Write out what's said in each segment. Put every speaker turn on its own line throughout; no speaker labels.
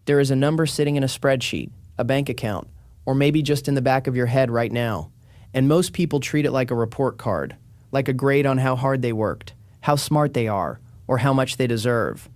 There is a number sitting in a spreadsheet, a bank account, or maybe just in the back of your head right now. And most people treat it like a report card, like a grade on how hard they worked, how smart they are, or how much they deserve.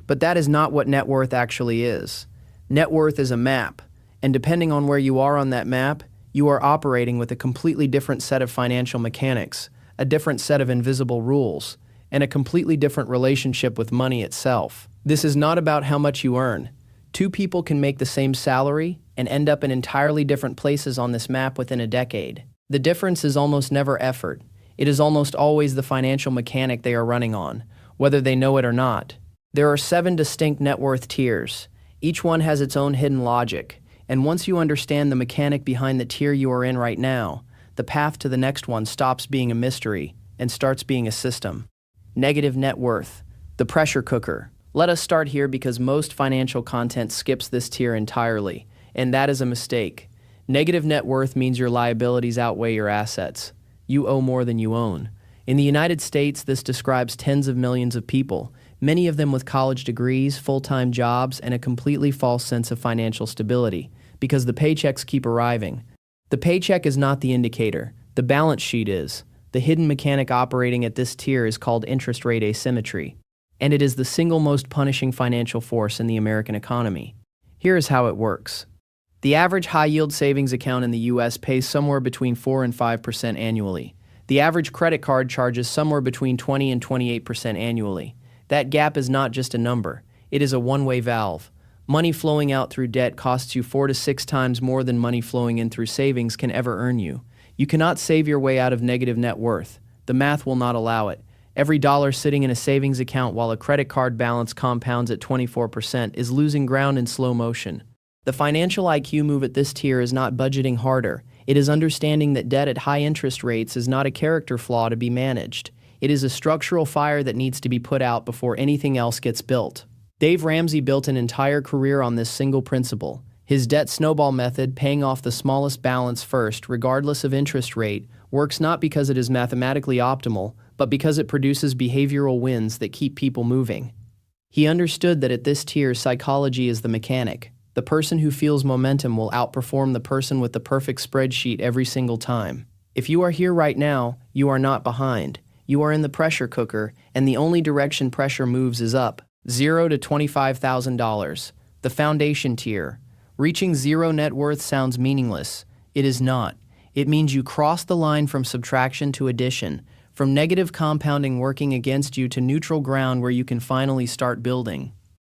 But that is not what net worth actually is. Net worth is a map, and depending on where you are on that map, you are operating with a completely different set of financial mechanics, a different set of invisible rules, and a completely different relationship with money itself. This is not about how much you earn. Two people can make the same salary and end up in entirely different places on this map within a decade. The difference is almost never effort. It is almost always the financial mechanic they are running on, whether they know it or not. There are 7 distinct net worth tiers. Each one has its own hidden logic, and once you understand the mechanic behind the tier you are in right now, the path to the next one stops being a mystery and starts being a system. Negative net worth, the pressure cooker. Let us start here because most financial content skips this tier entirely, and that is a mistake. Negative net worth means your liabilities outweigh your assets. You owe more than you own. In the United States, this describes tens of millions of people, many of them with college degrees, full-time jobs, and a completely false sense of financial stability, because the paychecks keep arriving. The paycheck is not the indicator. The balance sheet is. The hidden mechanic operating at this tier is called interest rate asymmetry, and it is the single most punishing financial force in the American economy. Here is how it works. The average high-yield savings account in the U.S. pays somewhere between 4 and 5% annually. The average credit card charges somewhere between 20 and 28% annually. That gap is not just a number. It is a one-way valve. Money flowing out through debt costs you 4 to 6 times more than money flowing in through savings can ever earn you. You cannot save your way out of negative net worth. The math will not allow it. Every dollar sitting in a savings account while a credit card balance compounds at 24% is losing ground in slow motion. The financial IQ move at this tier is not budgeting harder. It is understanding that debt at high interest rates is not a character flaw to be managed. It is a structural fire that needs to be put out before anything else gets built. Dave Ramsey built an entire career on this single principle. His debt snowball method, paying off the smallest balance first, regardless of interest rate, works not because it is mathematically optimal, but because it produces behavioral wins that keep people moving. He understood that at this tier, psychology is the mechanic. The person who feels momentum will outperform the person with the perfect spreadsheet every single time. If you are here right now, you are not behind. You are in the pressure cooker, and the only direction pressure moves is up. $0 to $25,000. The foundation tier. Reaching zero net worth sounds meaningless. It is not. It means you cross the line from subtraction to addition, from negative compounding working against you to neutral ground where you can finally start building.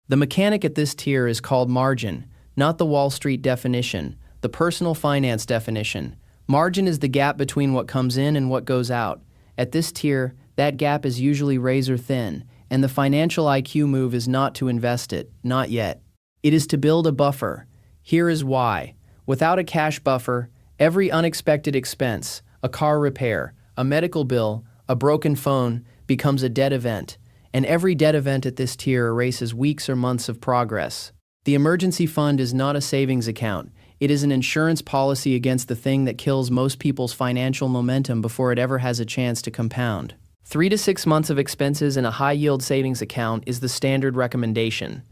The mechanic at this tier is called margin, not the Wall Street definition, the personal finance definition. Margin is the gap between what comes in and what goes out. At this tier, that gap is usually razor thin, and the financial IQ move is not to invest it, not yet. It is to build a buffer. Here is why. Without a cash buffer, every unexpected expense, a car repair, a medical bill, a broken phone, becomes a debt event, and every debt event at this tier erases weeks or months of progress. The emergency fund is not a savings account. It is an insurance policy against the thing that kills most people's financial momentum before it ever has a chance to compound. 3 to 6 months of expenses in a high-yield savings account is the standard recommendation.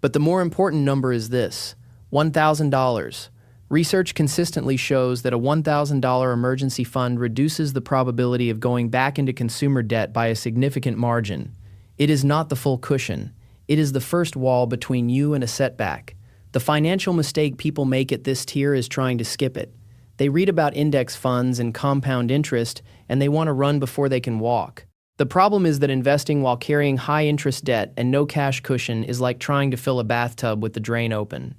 But the more important number is this: $1,000. Research consistently shows that a $1,000 emergency fund reduces the probability of going back into consumer debt by a significant margin. It is not the full cushion. It is the first wall between you and a setback. The financial mistake people make at this tier is trying to skip it. They read about index funds and compound interest, and they want to run before they can walk. The problem is that investing while carrying high-interest debt and no cash cushion is like trying to fill a bathtub with the drain open.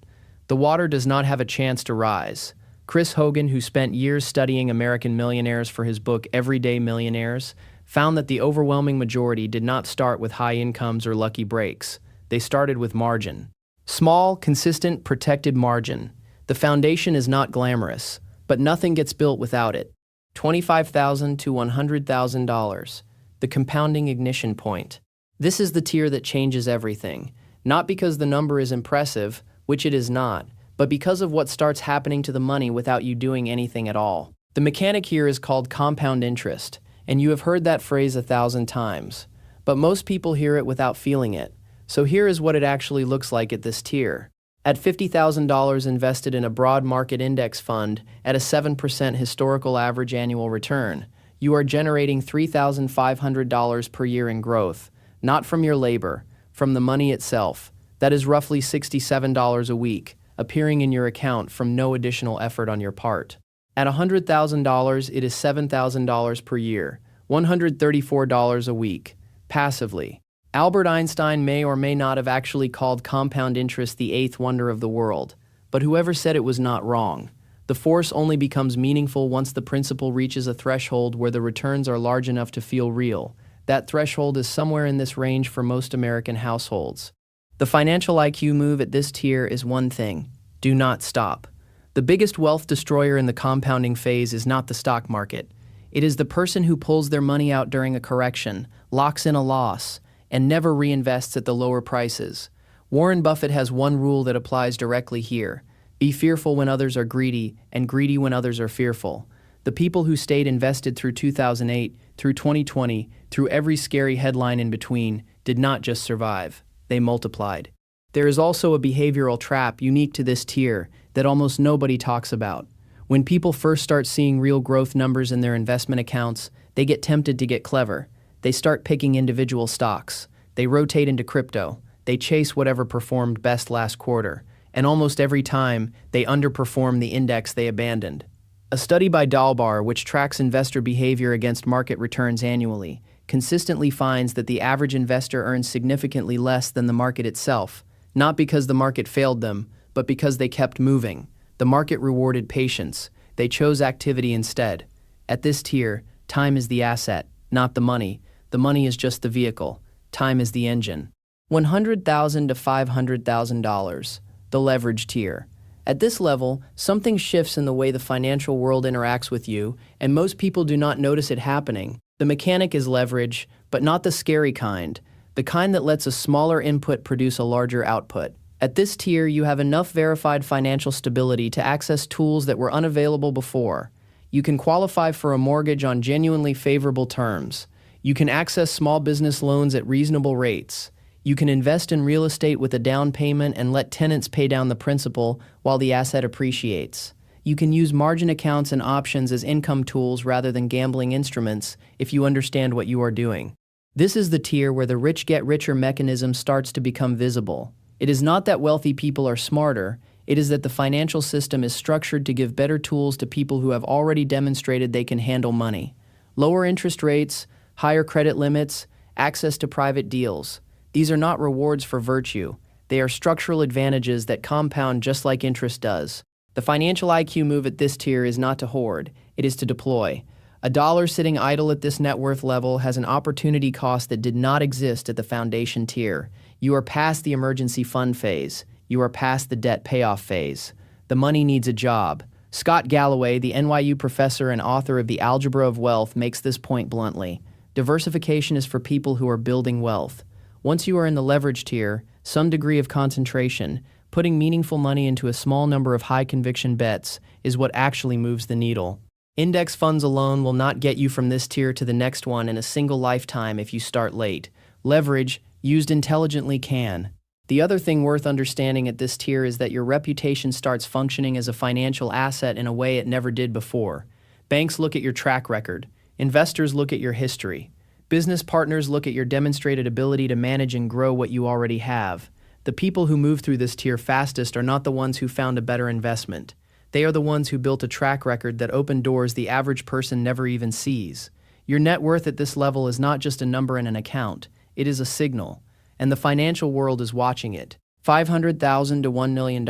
The water does not have a chance to rise. Chris Hogan, who spent years studying American millionaires for his book Everyday Millionaires, found that the overwhelming majority did not start with high incomes or lucky breaks. They started with margin. Small, consistent, protected margin. The foundation is not glamorous, but nothing gets built without it. $25,000 to $100,000. The compounding ignition point. This is the tier that changes everything, not because the number is impressive, which it is not, but because of what starts happening to the money without you doing anything at all. The mechanic here is called compound interest, and you have heard that phrase 1,000 times, but most people hear it without feeling it. So here is what it actually looks like at this tier. At $50,000 invested in a broad market index fund at a 7% historical average annual return, you are generating $3,500 per year in growth, not from your labor, from the money itself. That is roughly $67 a week, appearing in your account from no additional effort on your part. At $100,000, it is $7,000 per year, $134 a week, passively. Albert Einstein may or may not have actually called compound interest the eighth wonder of the world, but whoever said it was not wrong. The force only becomes meaningful once the principle reaches a threshold where the returns are large enough to feel real. That threshold is somewhere in this range for most American households. The financial IQ move at this tier is one thing: do not stop. The biggest wealth destroyer in the compounding phase is not the stock market. It is the person who pulls their money out during a correction, locks in a loss, and never reinvests at the lower prices. Warren Buffett has one rule that applies directly here: be fearful when others are greedy, and greedy when others are fearful. The people who stayed invested through 2008, through 2020, through every scary headline in between, did not just survive, they multiplied. There is also a behavioral trap unique to this tier that almost nobody talks about. When people first start seeing real growth numbers in their investment accounts, they get tempted to get clever. They start picking individual stocks. They rotate into crypto. They chase whatever performed best last quarter. And almost every time, they underperform the index they abandoned. A study by Dalbar, which tracks investor behavior against market returns annually, consistently finds that the average investor earns significantly less than the market itself, not because the market failed them, but because they kept moving. The market rewarded patience. They chose activity instead. At this tier, time is the asset, not the money. The money is just the vehicle. Time is the engine. $100,000 to $500,000, the leverage tier. At this level, something shifts in the way the financial world interacts with you, and most people do not notice it happening. The mechanic is leverage, but not the scary kind, the kind that lets a smaller input produce a larger output. At this tier, you have enough verified financial stability to access tools that were unavailable before. You can qualify for a mortgage on genuinely favorable terms. You can access small business loans at reasonable rates. You can invest in real estate with a down payment and let tenants pay down the principal while the asset appreciates. You can use margin accounts and options as income tools rather than gambling instruments if you understand what you are doing. This is the tier where the rich get richer mechanism starts to become visible. It is not that wealthy people are smarter, it is that the financial system is structured to give better tools to people who have already demonstrated they can handle money. Lower interest rates, higher credit limits, access to private deals. These are not rewards for virtue. They are structural advantages that compound just like interest does. The financial IQ move at this tier is not to hoard, it is to deploy. A dollar sitting idle at this net worth level has an opportunity cost that did not exist at the foundation tier. You are past the emergency fund phase. You are past the debt payoff phase. The money needs a job. Scott Galloway, the NYU professor and author of The Algebra of Wealth, makes this point bluntly. Diversification is for people who are building wealth. Once you are in the leverage tier, some degree of concentration, putting meaningful money into a small number of high-conviction bets, is what actually moves the needle. Index funds alone will not get you from this tier to the next one in a single lifetime if you start late. Leverage, used intelligently, can. The other thing worth understanding at this tier is that your reputation starts functioning as a financial asset in a way it never did before. Banks look at your track record. Investors look at your history. Business partners look at your demonstrated ability to manage and grow what you already have. The people who move through this tier fastest are not the ones who found a better investment. They are the ones who built a track record that opened doors the average person never even sees. Your net worth at this level is not just a number in an account. It is a signal, and the financial world is watching it. $500,000 to $1 million,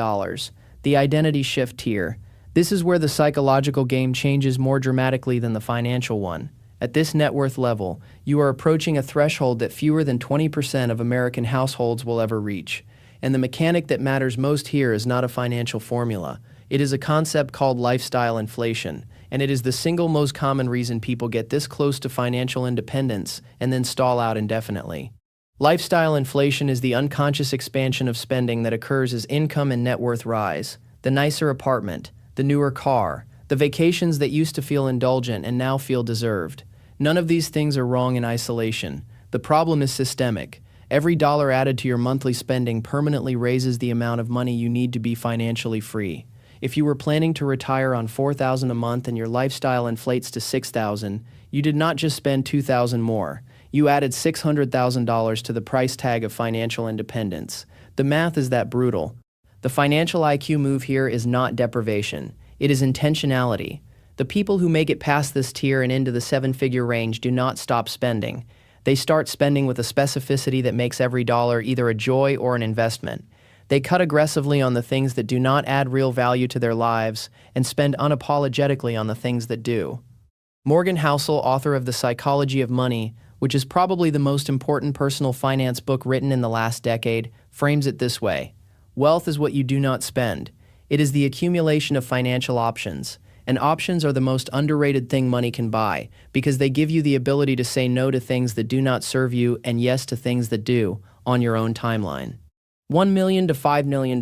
the identity shift tier. This is where the psychological game changes more dramatically than the financial one. At this net worth level, you are approaching a threshold that fewer than 20% of American households will ever reach. And the mechanic that matters most here is not a financial formula. It is a concept called lifestyle inflation, and it is the single most common reason people get this close to financial independence and then stall out indefinitely. Lifestyle inflation is the unconscious expansion of spending that occurs as income and net worth rise. The nicer apartment, the newer car, the vacations that used to feel indulgent and now feel deserved. None of these things are wrong in isolation. The problem is systemic. Every dollar added to your monthly spending permanently raises the amount of money you need to be financially free. If you were planning to retire on $4,000 a month and your lifestyle inflates to $6,000, you did not just spend $2,000 more. You added $600,000 to the price tag of financial independence. The math is that brutal. The financial IQ move here is not deprivation. It is intentionality. The people who make it past this tier and into the seven-figure range do not stop spending. They start spending with a specificity that makes every dollar either a joy or an investment. They cut aggressively on the things that do not add real value to their lives and spend unapologetically on the things that do. Morgan Housel, author of The Psychology of Money, which is probably the most important personal finance book written in the last decade, frames it this way. Wealth is what you do not spend. It is the accumulation of financial options. And options are the most underrated thing money can buy because they give you the ability to say no to things that do not serve you and yes to things that do on your own timeline. $1 million to $5 million.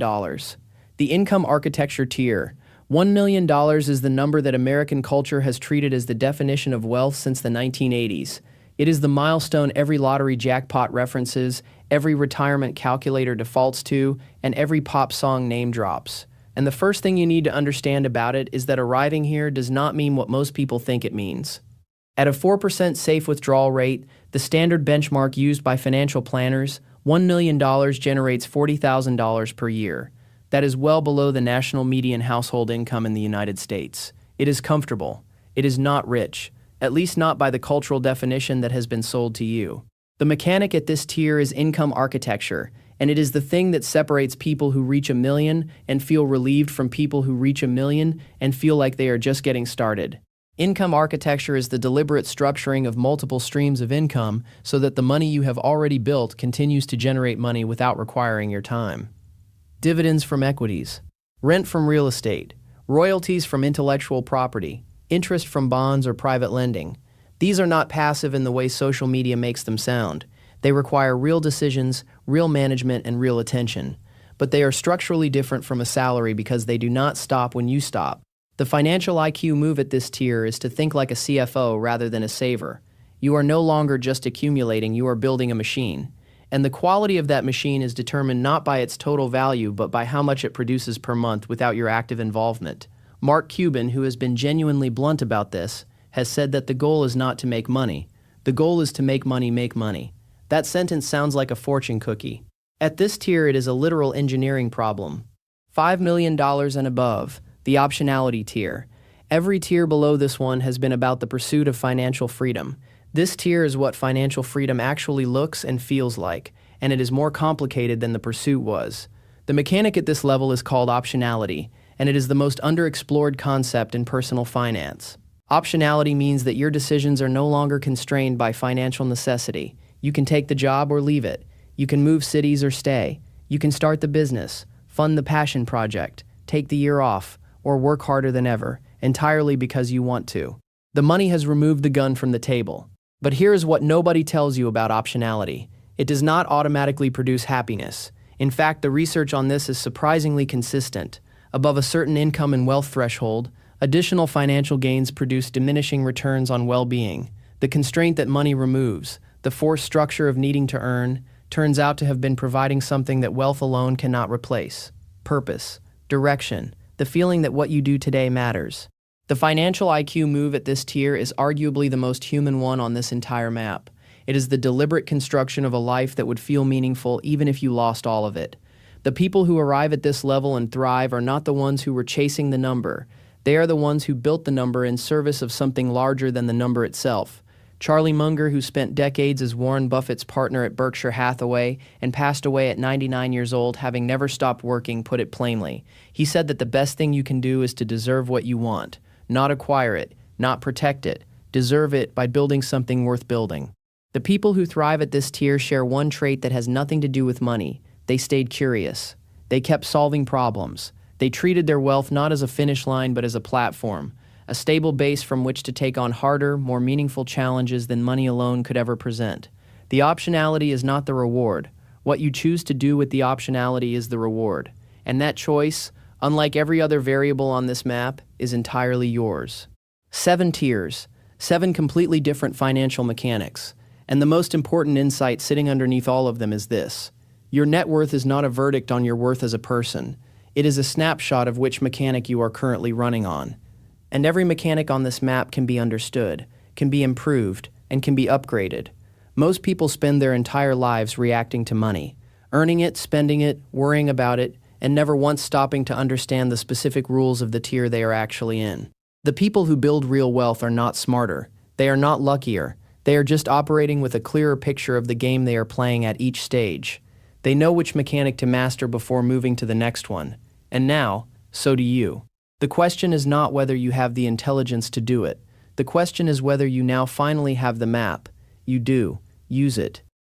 The income architecture tier. $1 million is the number that American culture has treated as the definition of wealth since the 1980s. It is the milestone every lottery jackpot references, every retirement calculator defaults to, and every pop song name drops. And the first thing you need to understand about it is that arriving here does not mean what most people think it means. At a 4% safe withdrawal rate, the standard benchmark used by financial planners, $1 million generates $40,000 per year. That is well below the national median household income in the United States. It is comfortable. It is not rich, at least not by the cultural definition that has been sold to you. The mechanic at this tier is income architecture, and it is the thing that separates people who reach $1 million and feel relieved from people who reach $1 million and feel like they are just getting started. Income architecture is the deliberate structuring of multiple streams of income so that the money you have already built continues to generate money without requiring your time. Dividends from equities, rent from real estate, royalties from intellectual property, interest from bonds or private lending. These are not passive in the way social media makes them sound. They require real decisions, real management, and real attention. But they are structurally different from a salary because they do not stop when you stop. The financial IQ move at this tier is to think like a CFO rather than a saver. You are no longer just accumulating, you are building a machine. And the quality of that machine is determined not by its total value, but by how much it produces per month without your active involvement. Mark Cuban, who has been genuinely blunt about this, has said that the goal is not to make money. The goal is to make money make money. That sentence sounds like a fortune cookie. At this tier, it is a literal engineering problem. $5 million and above, the optionality tier. Every tier below this one has been about the pursuit of financial freedom. This tier is what financial freedom actually looks and feels like, and it is more complicated than the pursuit was. The mechanic at this level is called optionality, and it is the most underexplored concept in personal finance. Optionality means that your decisions are no longer constrained by financial necessity. You can take the job or leave it. You can move cities or stay. You can start the business, fund the passion project, take the year off, or work harder than ever, entirely because you want to. The money has removed the gun from the table. But here is what nobody tells you about optionality. It does not automatically produce happiness. In fact, the research on this is surprisingly consistent. Above a certain income and wealth threshold, additional financial gains produce diminishing returns on well-being. The constraint that money removes, the forced structure of needing to earn, turns out to have been providing something that wealth alone cannot replace: purpose, direction, the feeling that what you do today matters. The financial IQ move at this tier is arguably the most human one on this entire map. It is the deliberate construction of a life that would feel meaningful even if you lost all of it. The people who arrive at this level and thrive are not the ones who were chasing the number. They are the ones who built the number in service of something larger than the number itself. Charlie Munger, who spent decades as Warren Buffett's partner at Berkshire Hathaway and passed away at 99 years old, having never stopped working, put it plainly. He said that the best thing you can do is to deserve what you want, not acquire it, not protect it. Deserve it by building something worth building. The people who thrive at this tier share one trait that has nothing to do with money. They stayed curious. They kept solving problems. They treated their wealth not as a finish line but as a platform, a stable base from which to take on harder, more meaningful challenges than money alone could ever present. The optionality is not the reward. What you choose to do with the optionality is the reward. And that choice, unlike every other variable on this map, is entirely yours. 7 tiers, 7 completely different financial mechanics. And the most important insight sitting underneath all of them is this. Your net worth is not a verdict on your worth as a person. It is a snapshot of which mechanic you are currently running on. And every mechanic on this map can be understood, can be improved, and can be upgraded. Most people spend their entire lives reacting to money, earning it, spending it, worrying about it, and never once stopping to understand the specific rules of the tier they are actually in. The people who build real wealth are not smarter. They are not luckier. They are just operating with a clearer picture of the game they are playing at each stage. They know which mechanic to master before moving to the next one. And now, so do you. The question is not whether you have the intelligence to do it. The question is whether you now finally have the map. You do. Use it.